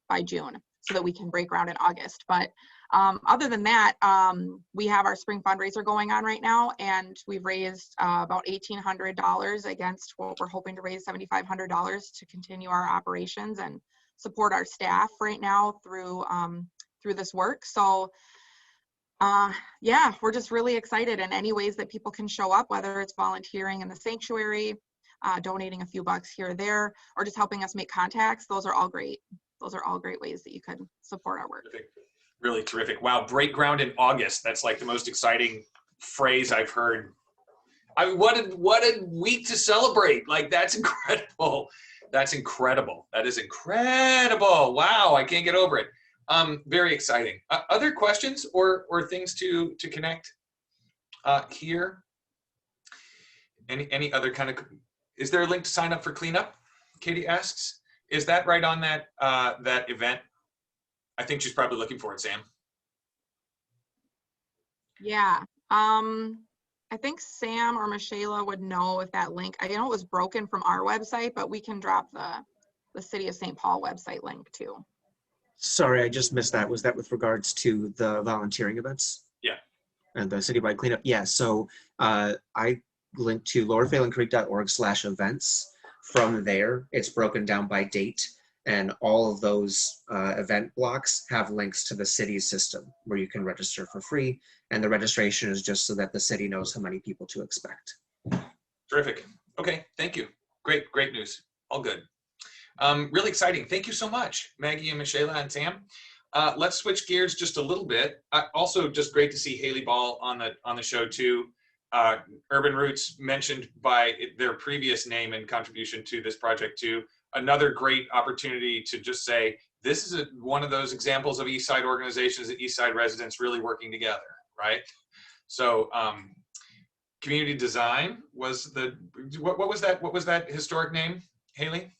by June. so that we can break ground in August. But other than that, we have our spring fundraiser going on right now, and we've raised about $1,800 against what we're hoping to raise $7,500 to continue our operations and support our staff right now through this work. So yeah, we're just really excited, and any ways that people can show up, whether it's volunteering in the sanctuary, donating a few bucks here or there, or just helping us make contacts, those are all great. Those are all great ways that you can support our work. Terrific. Really terrific. Wow, break ground in August. That's like the most exciting phrase I've heard. What a week to celebrate. Like, that's incredible. That's incredible. That is incredible. Wow, I can't get over it. Very exciting. Other questions or things to connect here? Any other kind of, is there a link to sign up for cleanup? Katie asks. Is that right on that that event? I think she's probably looking for it, Sam. Yeah. I think Sam or Michaela would know if that link, I know it was broken from our website, but we can drop the City of St. Paul website link too. Sorry, I just missed that. Was that with regards to the volunteering events? Yeah. And the citywide cleanup? Yeah, so I linked to lowerphalenCreek.org/events. From there, it's broken down by date, and all of those event blocks have links to the city's system where you can register for free, and the registration is just so that the city knows how many people to expect. Terrific. Okay, thank you. Great news. All good. Really exciting. Thank you so much, Maggie and Michaela and Sam. Let's switch gears just a little bit. Also, just great to see Haley Ball on the show too. Urban Roots mentioned by their previous name and contribution to this project too. Another great opportunity to just say, this is one of those examples of East Side organizations and East Side residents really working together, right? So community design was the, what was that historic name, Haley?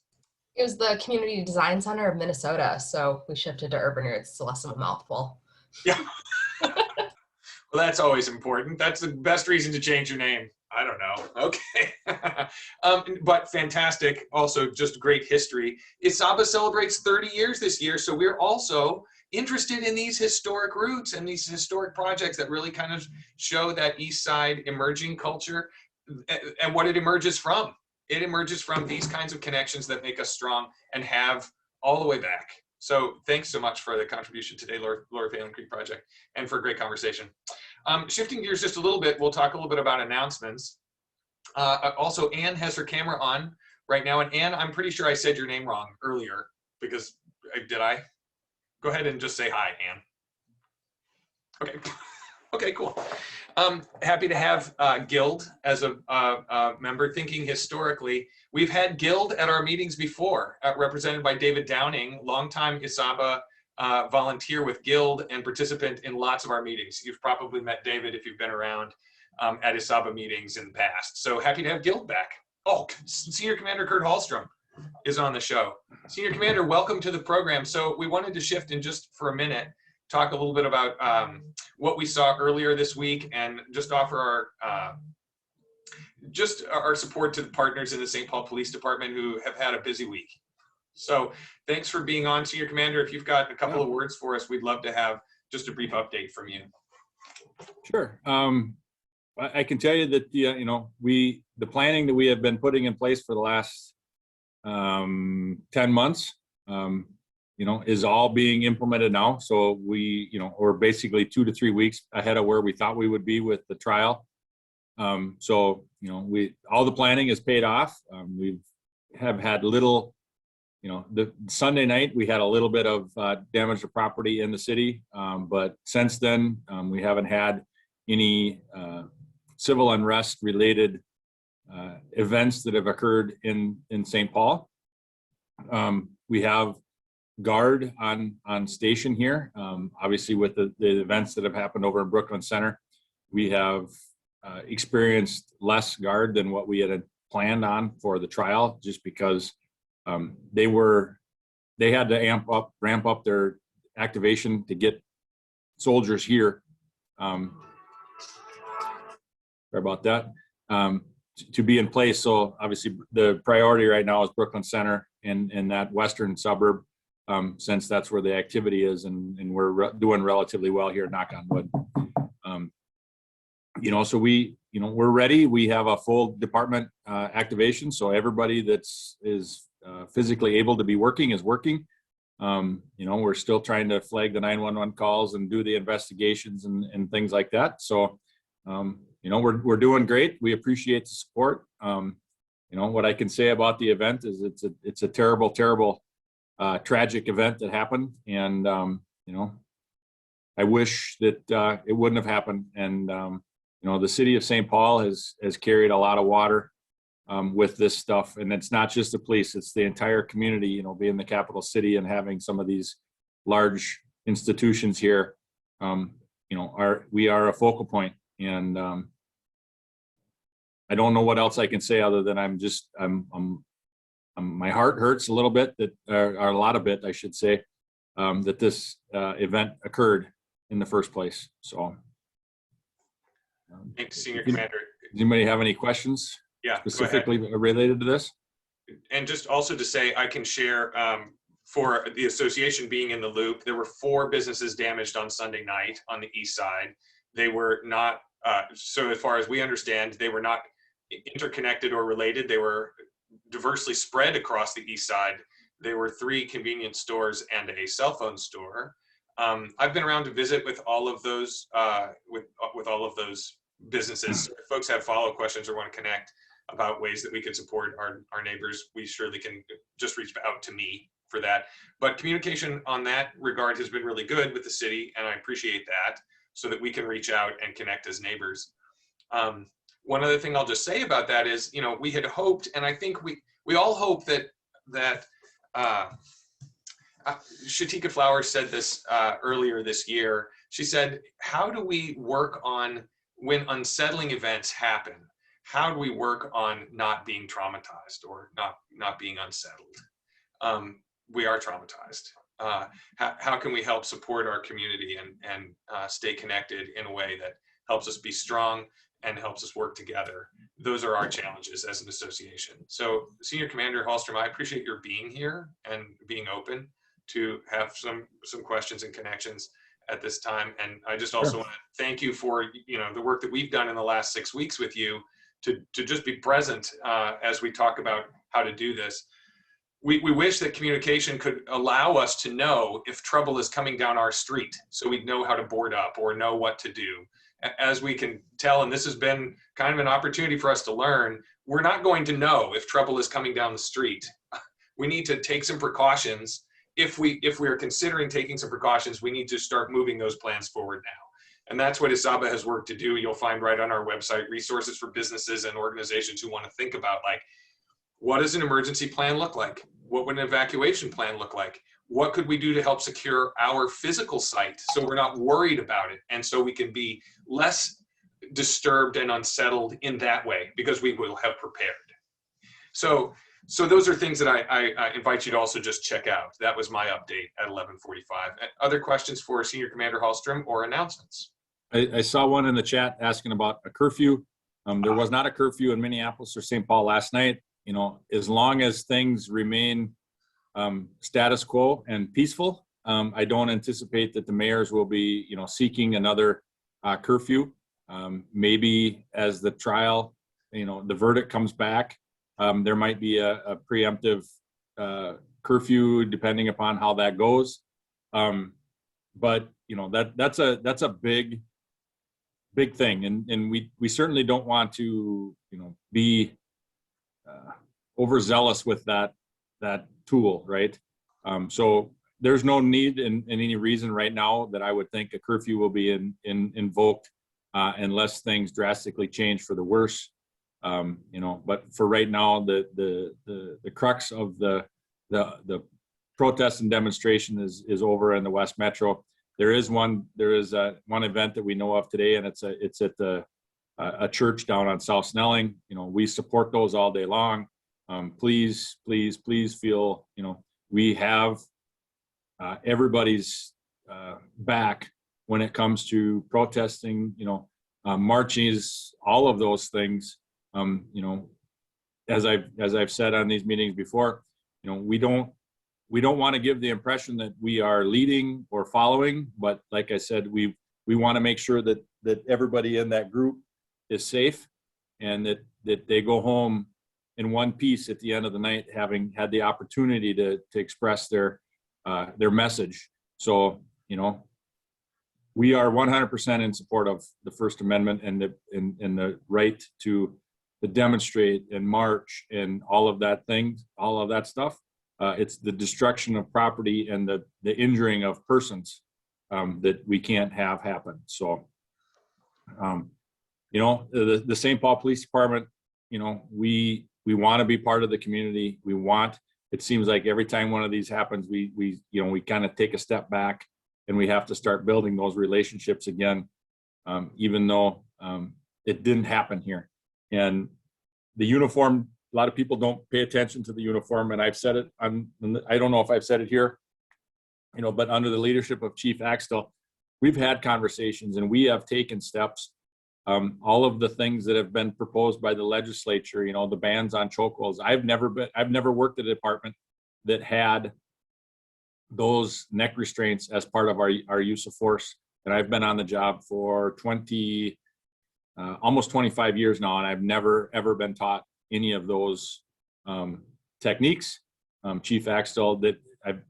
It was the Community Design Center of Minnesota, so we shifted to Urban Roots. It's less of a mouthful. Yeah. Well, that's always important. That's the best reason to change your name. I don't know. Okay. But fantastic. Also, just great history. ESABA celebrates 30 years this year, so we're also interested in these historic roots and these historic projects that really kind of show that East Side emerging culture and what it emerges from. It emerges from these kinds of connections that make us strong and have all the way back. So thanks so much for the contribution today, Lower Phalen Creek Project, and for a great conversation. Shifting gears just a little bit, we'll talk a little bit about announcements. Also, Anne has her camera on right now. And Anne, I'm pretty sure I said your name wrong earlier because, did I? Go ahead and just say hi, Anne. Okay. Okay, cool. Happy to have Guild as a member. Thinking historically, we've had Guild at our meetings before, represented by David Downing, longtime ESABA volunteer with Guild and participant in lots of our meetings. You've probably met David if you've been around at ESABA meetings in the past. So happy to have Guild back. Oh, Senior Commander Kurt Hallstrom is on the show. Senior Commander, welcome to the program. So we wanted to shift in just for a minute, talk a little bit about what we saw earlier this week, and just offer our support to the partners in the St. Paul Police Department who have had a busy week. So thanks for being on, Senior Commander. If you've got a couple of words for us, we'd love to have just a brief update from you. Sure. I can tell you that the planning that we have been putting in place for the last 10 months is all being implemented now. So we're basically 2 to 3 weeks ahead of where we thought we would be with the trial. So all the planning is paid off. We have had little, the Sunday night we had a little bit of damage to property in the city, but since then we haven't had any civil unrest related events that have occurred in St. Paul. We have guard on station here. Obviously with the events that have happened over in Brooklyn Center, we have experienced less guard than what we had planned on for the trial, just because they had to ramp up their activation to get soldiers here. Sorry about that. To be in place. So obviously the priority right now is Brooklyn Center and that western suburb. since that's where the activity is, and we're doing relatively well here, knock on wood. So we're ready. We have a full department activation, so everybody is physically able to be working is working. We're still trying to flag the 911 calls and do the investigations and things like that. So, we're doing great. We appreciate the support. What I can say about the event is it's a terrible, terrible, tragic event that happened. And, I wish that it wouldn't have happened. And, the city of St. Paul has carried a lot of water with this stuff. And it's not just the police, it's the entire community, being the capital city and having some of these large institutions here, we are a focal point. And I don't know what else I can say other than my heart hurts a little bit or a lot of it, I should say, that this event occurred in the first place. So. Thanks, Senior Commander. Does anybody have any questions? Yeah, specifically related to this? And just also to say, I can share for the association being in the loop, there were 4 businesses damaged on Sunday night on the east side. They were not, so as far as we understand, they were not interconnected or related. They were diversely spread across the east side. There were 3 convenience stores and a cell phone store. I've been around to visit with all of those, with all of those businesses. So if folks have follow-up questions or want to connect about ways that we could support our neighbors, we surely can just reach out to me for that. But communication on that regard has been really good with the city, and I appreciate that, so that we can reach out and connect as neighbors. One other thing I'll just say about that is, we had hoped, and I think we all hope that Shatika Flowers said this earlier this year. She said, how do we work on when unsettling events happen? How do we work on not being traumatized or not being unsettled? We are traumatized. How can we help support our community and stay connected in a way that helps us be strong and helps us work together? Those are our challenges as an association. So Senior Commander Hallstrom, I appreciate your being here and being open to have some questions and connections at this time. And I just also want to thank you for the work that we've done in the last 6 weeks with you to just be present as we talk about how to do this. We wish that communication could allow us to know if trouble is coming down our street, so we know how to board up or know what to do. As we can tell, and this has been kind of an opportunity for us to learn, we're not going to know if trouble is coming down the street. We need to take some precautions. If we are considering taking some precautions, we need to start moving those plans forward now. And that's what ESABA has worked to do. You'll find right on our website resources for businesses and organizations who want to think about, like, what does an emergency plan look like? What would an evacuation plan look like? What could we do to help secure our physical site so we're not worried about it, and so we can be less disturbed and unsettled in that way, because we will have prepared. So those are things that I invite you to also just check out. That was my update at 11:45. Other questions for Senior Commander Hallstrom or announcements? I saw one in the chat asking about a curfew. There was not a curfew in Minneapolis or St. Paul last night. As long as things remain status quo and peaceful, I don't anticipate that the mayors will be, seeking another curfew. Maybe as the trial, the verdict comes back, there might be a preemptive curfew depending upon how that goes. But that's a big thing, and we certainly don't want to be overzealous with that tool, right? So there's no need and any reason right now that I would think a curfew will be invoked unless things drastically change for the worse. But for right now, the crux of the protest and demonstration is over in the West Metro. There is one event that we know of today, and it's at a church down on South Snelling. We support those all day long. Please feel, we have everybody's back when it comes to protesting, marches, all of those things. As I've said on these meetings before, we don't we don't want to give the impression that we are leading or following, but like I said, we want to make sure that everybody in that group is safe, and that they go home in one piece at the end of the night, having had the opportunity to express their message. So, you know, we are 100% in support of the First Amendment and the right to demonstrate and march and all of that stuff. It's the destruction of property and the injuring of persons that we can't have happen. So, you know, the St. Paul Police Department, you know, we want to be part of the community. It seems like every time one of these happens, we kind of take a step back, and we have to start building those relationships again, even though it didn't happen here. And the uniform, a lot of people don't pay attention to the uniform, and I've said it. I don't know if I've said it here, you know, but under the leadership of Chief Axtell, we've had conversations and we have taken steps. All of the things that have been proposed by the legislature, you know, the bans on chokeholds. I've never worked at a department that had those neck restraints as part of our use of force. And I've been on the job for almost 25 years now, and I've never ever been taught any of those techniques. Chief Axtell,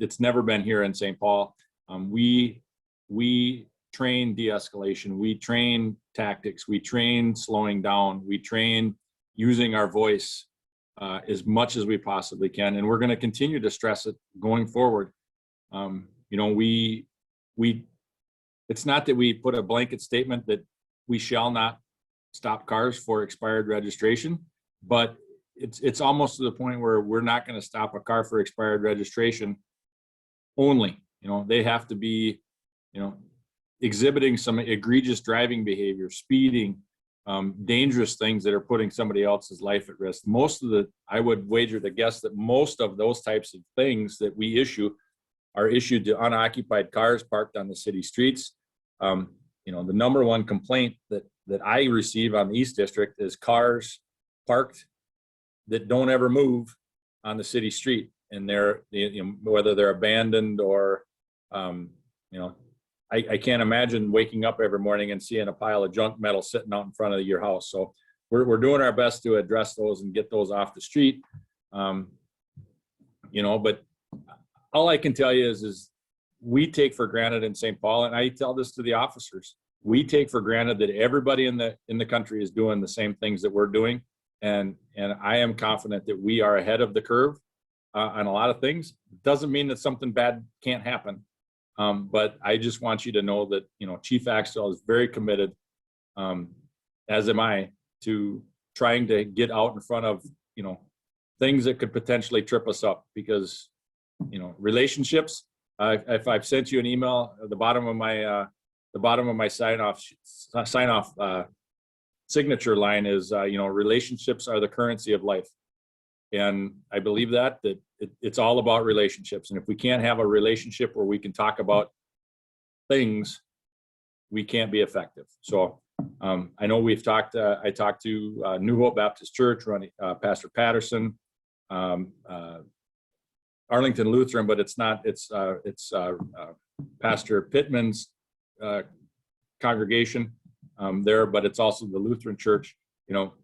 it's never been here in St. Paul. We train de-escalation, we train tactics, we train slowing down, we train using our voice as much as we possibly can, and we're going to continue to stress it going forward. You know, it's not that we put a blanket statement that we shall not stop cars for expired registration, but it's almost to the point where we're not going to stop a car for expired registration only. You know, they have to be, you know, exhibiting some egregious driving behavior, speeding, dangerous things that are putting somebody else's life at risk. I would wager to guess that most of those types of things that we issue are issued to unoccupied cars parked on the city streets. You know, the number one complaint that I receive on the East District is cars parked that don't ever move on the city street, and whether they're abandoned or, you know, I can't imagine waking up every morning and seeing a pile of junk metal sitting out in front of your house. So we're doing our best to address those and get those off the street. You know, but all I can tell you is we take for granted in St. Paul, and I tell this to the officers, we take for granted that everybody in the country is doing the same things that we're doing. And I am confident that we are ahead of the curve on a lot of things. Doesn't mean that something bad can't happen. But I just want you to know that, you know, Chief Axtell is very committed, as am I, to trying to get out in front of, you know, things that could potentially trip us up, because, you know, relationships, if I've sent you an email at the bottom of my sign off signature line is, you know, relationships are the currency of life. And I believe that it's all about relationships. And if we can't have a relationship where we can talk about things, we can't be effective. So I know I talked to New Hope Baptist Church, Pastor Patterson, Arlington Lutheran, but it's Pastor Pittman's congregation there, but it's also the Lutheran Church. You know,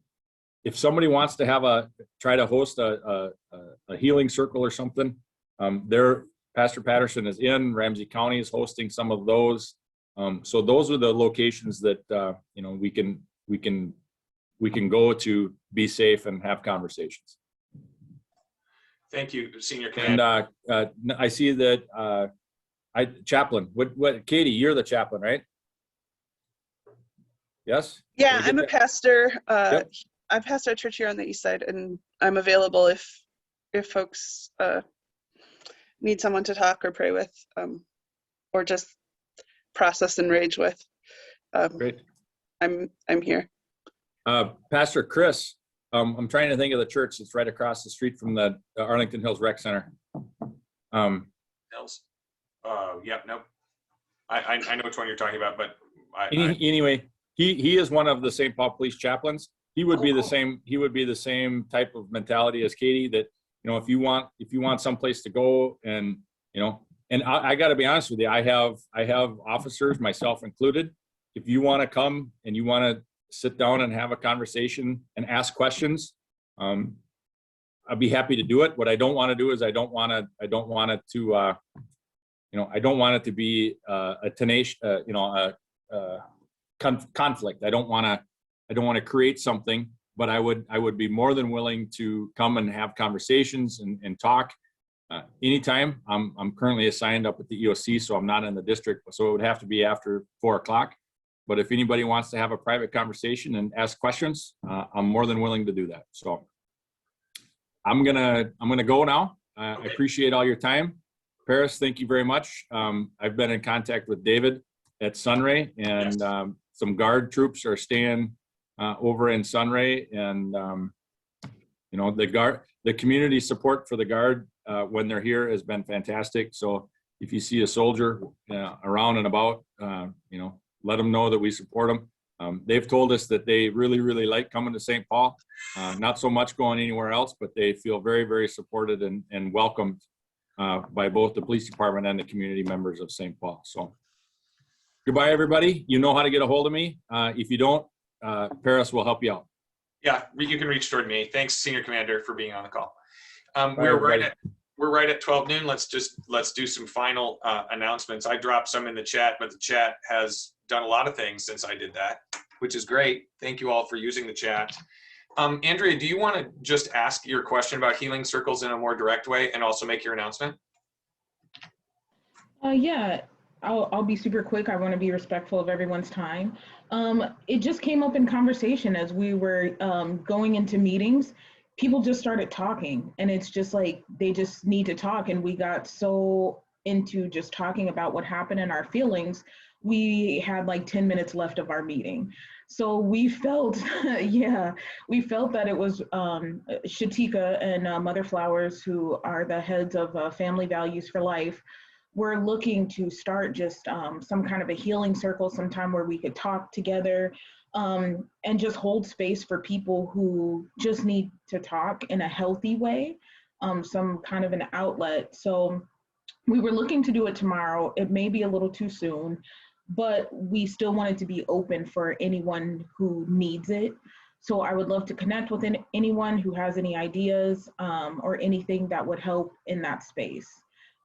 if somebody wants to try to host a healing circle or something, Pastor Patterson is in, Ramsey County is hosting some of those. So those are the locations that, you know, we can go to be safe and have conversations. Thank you, Senior Command. And I see that chaplain, what, Katie, you're the chaplain, right? Yes? Yeah, I'm a pastor. Yep. I pastor a church here on the east side, and I'm available if folks need someone to talk or pray with, or just process and rage with. Great. I'm here. Pastor Chris, I'm trying to think of the church that's right across the street from the Arlington Hills Rec Center. Hills. Yeah, nope. I know which one you're talking about, but anyway, he is one of the St. Paul Police chaplains. He would be the same. He would be the same type of mentality as Katie, that you know, if you want someplace to go, and, you know, and I got to be honest with you, I have officers, myself included. If you want to come and you want to sit down and have a conversation and ask questions, I'd be happy to do it. What I don't want to do is I don't want it to, you know, I don't want it to be a tenacious, you know, conflict. I don't want to create something, but I would be more than willing to come and have conversations and talk anytime. I'm currently assigned up at the EOC, so I'm not in the district, so it would have to be after 4 o'clock. But if anybody wants to have a private conversation and ask questions, I'm more than willing to do that. So I'm gonna go now. I appreciate all your time. Paris, thank you very much. I've been in contact with David at Sunray, and some guard troops are staying over in Sunray, and you know, the community support for the guard when they're here has been fantastic. So if you see a soldier around and about, you know, let them know that we support them. They've told us that they really, really like coming to St. Paul. Not so much going anywhere else, but they feel very, very supported and welcomed by both the police department and the community members of St. Paul. So goodbye, everybody. You know how to get a hold of me. If you don't, Paris will help you out. Yeah, you can reach toward me. Thanks, Senior Commander, for being on the call. Bye, we're right at 12 noon. Let's do some final announcements. I dropped some in the chat, but the chat has done a lot of things since I did that, which is great. Thank you all for using the chat. Andrea, do you want to just ask your question about healing circles in a more direct way and also make your announcement? Yeah, I'll be super quick. I want to be respectful of everyone's time. It just came up in conversation as we were going into meetings. People just started talking, and it's just like they just need to talk. And we got so into just talking about what happened and our feelings. We had like 10 minutes left of our meeting. So we felt, yeah, we felt that it was Shatika and Mother Flowers, who are the heads of Family Values for Life, were looking to start just some kind of a healing circle sometime where we could talk together and just hold space for people who just need to talk in a healthy way, some kind of an outlet. So we were looking to do it tomorrow. It may be a little too soon, but we still wanted to be open for anyone who needs it. So I would love to connect with anyone who has any ideas or anything that would help in that space.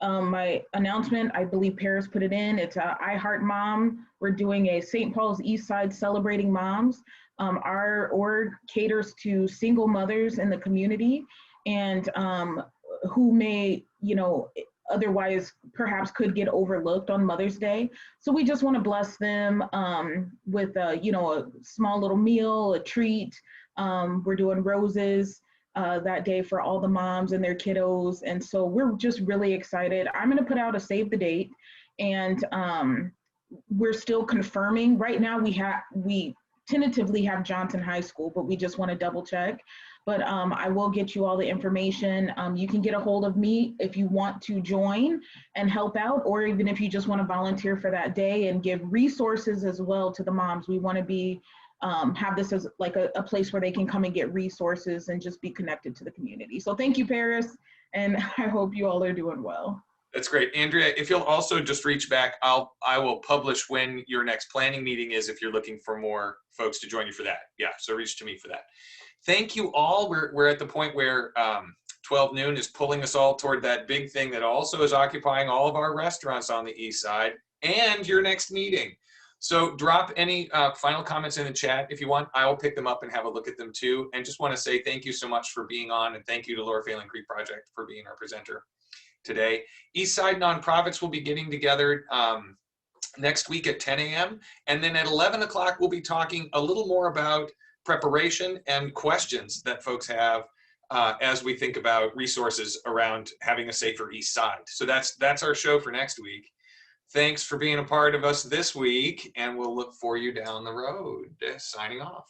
My announcement, I believe Paris put it in, it's I Heart Mom. We're doing a St. Paul's East Side Celebrating Moms. Our org caters to single mothers in the community and who may, you know, otherwise perhaps could get overlooked on Mother's Day. So we just want to bless them with you know, a small little meal, a treat. We're doing roses that day for all the moms and their kiddos. And so we're just really excited. I'm going to put out a save the date, and we're still confirming. Right now we tentatively have Johnson High School, but we just want to double check. But I will get you all the information. You can get a hold of me if you want to join and help out, or even if you just want to volunteer for that day and give resources as well to the moms. We want to be have this as like a place where they can come and get resources and just be connected to the community. So thank you, Paris, and I hope you all are doing well. That's great. Andrea, if you'll also just reach back, I will publish when your next planning meeting is if you're looking for more folks to join you for that. Yeah, so reach to me for that. Thank you all. We're at the point where 12 noon is pulling us all toward that big thing that also is occupying all of our restaurants on the east side and your next meeting. So drop any final comments in the chat if you want. I will pick them up and have a look at them too. And just want to say thank you so much for being on, and thank you to Lower Phalen Creek Project for being our presenter today. East Side Nonprofits will be getting together next week at 10 a.m. And then at 11 o'clock, we'll be talking a little more about preparation and questions that folks have as we think about resources around having a safer East Side. So that's our show for next week. Thanks for being a part of us this week, and we'll look for you down the road. Signing off.